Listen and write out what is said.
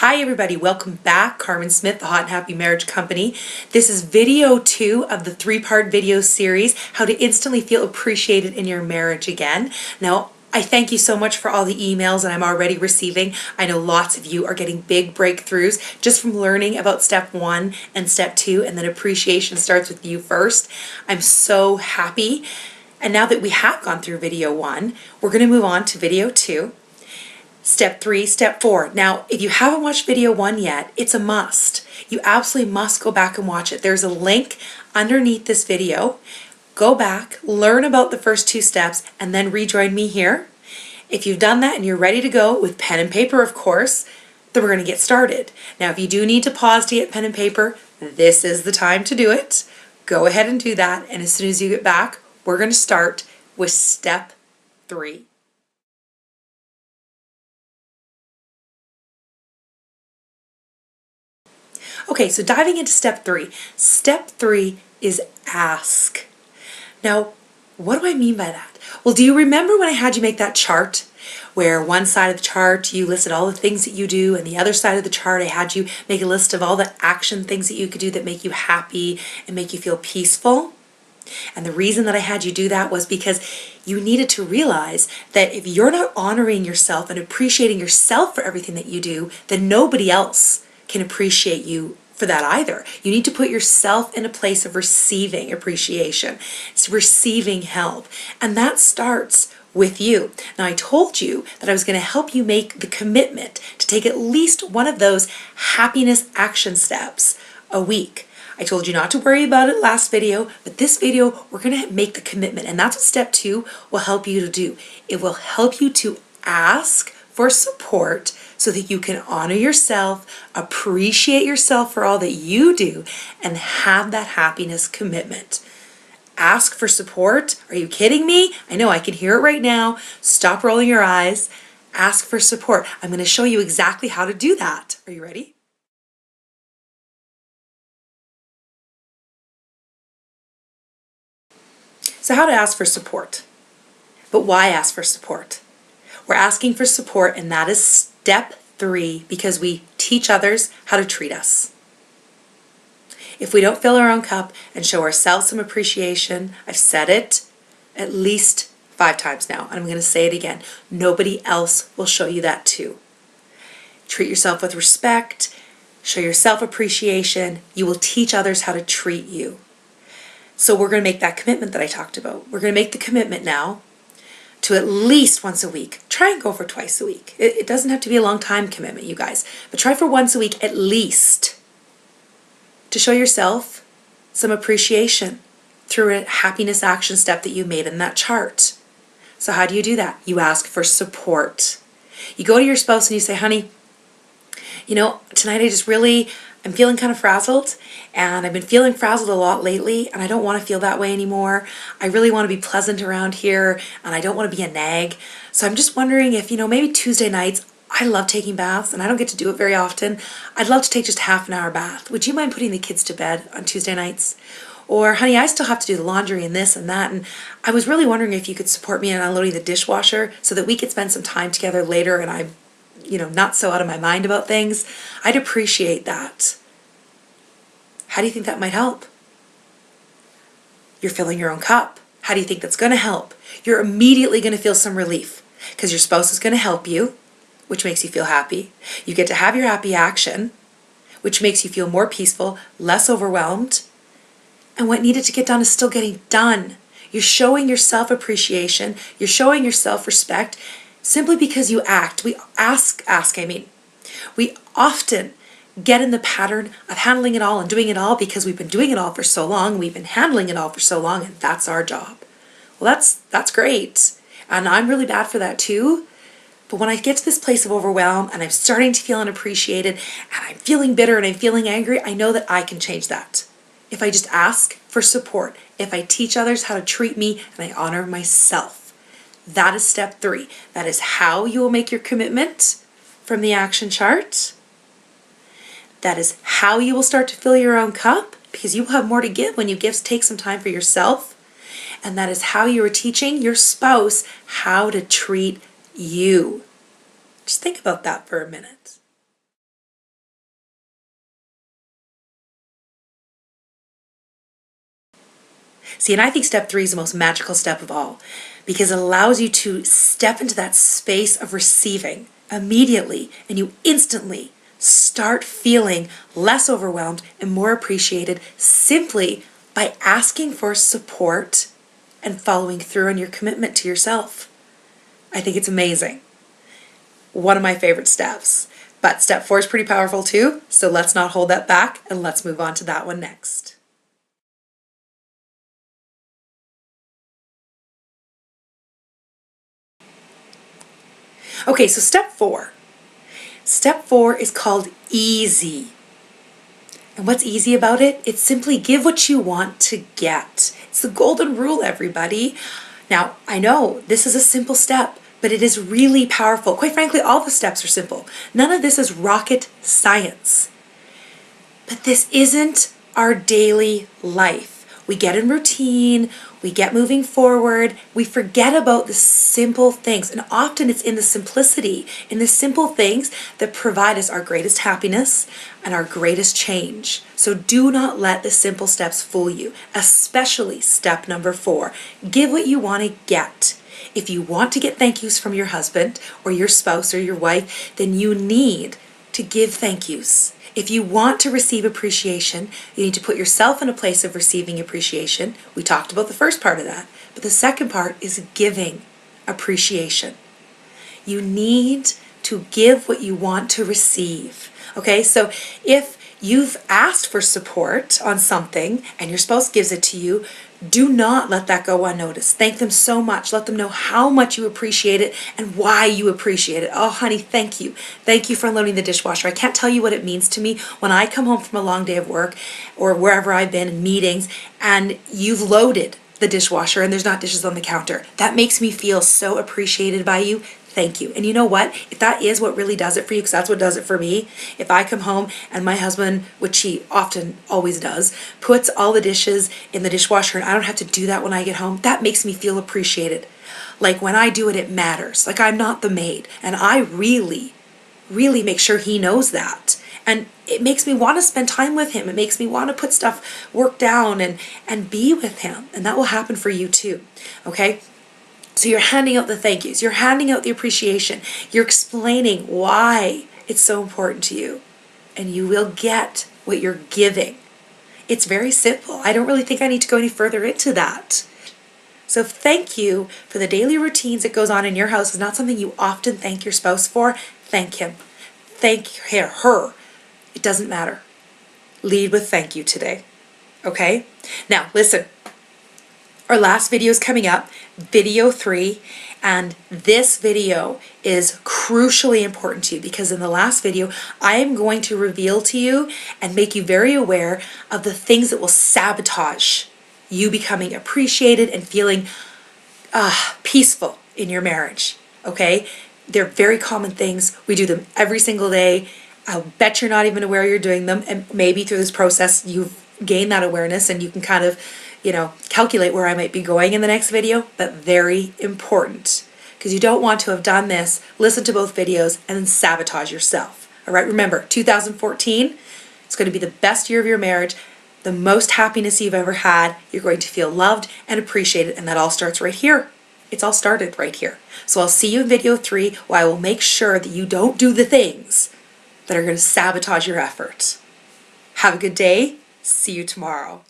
Hi everybody, welcome back. Carmen Smith, the Hot and Happy Marriage Company. This is video 2 of the 3-part video series, How to Instantly Feel Appreciated in Your Marriage Again. Now, I thank you so much for all the emails that I'm already receiving. I know lots of you are getting big breakthroughs just from learning about step 1 and step 2, and then appreciation starts with you first. I'm so happy. And now that we have gone through video 1, we're going to move on to video 2. Step 3, step 4. Now, if you haven't watched video 1 yet, it's a must. You absolutely must go back and watch it. There's a link underneath this video. Go back, learn about the first 2 steps, and then rejoin me here. If you've done that and you're ready to go with pen and paper, of course, then we're going to get started. Now, if you do need to pause to get pen and paper, this is the time to do it. Go ahead and do that, and as soon as you get back, we're going to start with step 3. Okay, so diving into step 3. Step 3 is ask. Now, what do I mean by that? Well, do you remember when I had you make that chart where one side of the chart you listed all the things that you do, and the other side of the chart I had you make a list of all the action things that you could do that make you happy and make you feel peaceful? And the reason that I had you do that was because you needed to realize that if you're not honoring yourself and appreciating yourself for everything that you do, then nobody else can appreciate you for that either. You need to put yourself in a place of receiving appreciation. It's receiving help. And that starts with you. Now, I told you that I was going to help you make the commitment to take at least one of those happiness action steps a week. I told you not to worry about it last video, but this video, we're going to make the commitment. And that's what step 2 will help you to do. It will help you to ask for support so that you can honor yourself, appreciate yourself for all that you do, and have that happiness commitment. Ask for support? Are you kidding me? I know, I can hear it right now. Stop rolling your eyes. Ask for support. I'm going to show you exactly how to do that. Are you ready? So how to ask for support. But why ask for support? We're asking for support, and that is step 3, because we teach others how to treat us. If we don't fill our own cup and show ourselves some appreciation, I've said it at least 5 times now, and I'm going to say it again, nobody else will show you that too. Treat yourself with respect, show yourself appreciation, you will teach others how to treat you. So we're going to make that commitment that I talked about. We're going to make the commitment now to at least once a week. Try and go for twice a week. It doesn't have to be a long time commitment, you guys, but try for once a week at least to show yourself some appreciation through a happiness action step that you made in that chart. So how do you do that? You ask for support. You go to your spouse and you say, honey, you know, tonight I'm feeling kind of frazzled, and I've been feeling frazzled a lot lately, and I don't want to feel that way anymore. I really want to be pleasant around here, and I don't want to be a nag. So I'm just wondering if, maybe Tuesday nights, I love taking baths, and I don't get to do it very often. I'd love to take just half an hour bath. Would you mind putting the kids to bed on Tuesday nights? Or, honey, I still have to do the laundry and this and that, and I was really wondering if you could support me in unloading the dishwasher so that we could spend some time together later, and I'm not so out of my mind about things. I'd appreciate that. How do you think that might help? You're filling your own cup. How do you think that's going to help? You're immediately going to feel some relief because your spouse is going to help you, which makes you feel happy. You get to have your happy action, which makes you feel more peaceful, less overwhelmed. And what needed to get done is still getting done. You're showing yourself appreciation. You're showing yourself respect. Simply because you act. We often get in the pattern of handling it all and doing it all because we've been doing it all for so long, we've been handling it all for so long, and that's our job. Well, that's great. And I'm really bad for that too. But when I get to this place of overwhelm and I'm starting to feel unappreciated and I'm feeling bitter and I'm feeling angry, I know that I can change that. If I just ask for support, if I teach others how to treat me and I honor myself. That is step 3. That is how you will make your commitment from the action chart. That is how you will start to fill your own cup, because you will have more to give when you take some time for yourself. And that is how you are teaching your spouse how to treat you. Just think about that for a minute. See, and I think step 3 is the most magical step of all because it allows you to step into that space of receiving immediately, and you instantly start feeling less overwhelmed and more appreciated simply by asking for support and following through on your commitment to yourself. I think it's amazing. One of my favorite steps. But step 4 is pretty powerful too, so let's not hold that back and let's move on to that one next. Okay, so step 4. Step 4 is called easy. And what's easy about it? It's simply give what you want to get. It's the golden rule, everybody. Now, I know this is a simple step, but it is really powerful. Quite frankly, all the steps are simple. None of this is rocket science. But this isn't our daily life. We get in routine, we get moving forward, we forget about the simple things. And often it's in the simplicity, in the simple things that provide us our greatest happiness and our greatest change. So do not let the simple steps fool you, especially step number 4. Give what you want to get. If you want to get thank yous from your husband or your spouse or your wife, then you need to give thank yous. If you want to receive appreciation, you need to put yourself in a place of receiving appreciation. We talked about the first part of that, but the second part is giving appreciation. You need to give what you want to receive. Okay, so if you've asked for support on something and your spouse gives it to you, do not let that go unnoticed. Thank them so much. Let them know how much you appreciate it and why you appreciate it. Oh, honey, thank you. Thank you for unloading the dishwasher. I can't tell you what it means to me when I come home from a long day of work or wherever I've been in meetings and you've loaded the dishwasher and there's not dishes on the counter. That makes me feel so appreciated by you. Thank you. And you know what? If that is what really does it for you, because that's what does it for me, if I come home and my husband, which he often always does, puts all the dishes in the dishwasher and I don't have to do that when I get home, that makes me feel appreciated. Like when I do it, it matters. Like I'm not the maid. And I really make sure he knows that. And it makes me want to spend time with him. It makes me want to put stuff, work down and be with him. And that will happen for you too. Okay? So you're handing out the thank yous, you're handing out the appreciation, you're explaining why it's so important to you, and you will get what you're giving. It's very simple. I don't really think I need to go any further into that. So thank you for the daily routines that goes on in your house. It's not something you often thank your spouse for. Thank him. Thank her. It doesn't matter. Lead with thank you today. Okay? Now, listen. Our last video is coming up, video 3, and this video is crucially important to you because in the last video, I am going to reveal to you and make you very aware of the things that will sabotage you becoming appreciated and feeling peaceful in your marriage, okay? They're very common things. We do them every single day. I'll bet you're not even aware you're doing them, and maybe through this process, you've gained that awareness and you can kind of calculate where I might be going in the next video, but very important because you don't want to have done this, listen to both videos, and then sabotage yourself. All right, remember, 2014, it's going to be the best year of your marriage, the most happiness you've ever had. You're going to feel loved and appreciated, and that all starts right here. It's all started right here. So I'll see you in video 3 where I will make sure that you don't do the things that are going to sabotage your efforts. Have a good day. See you tomorrow.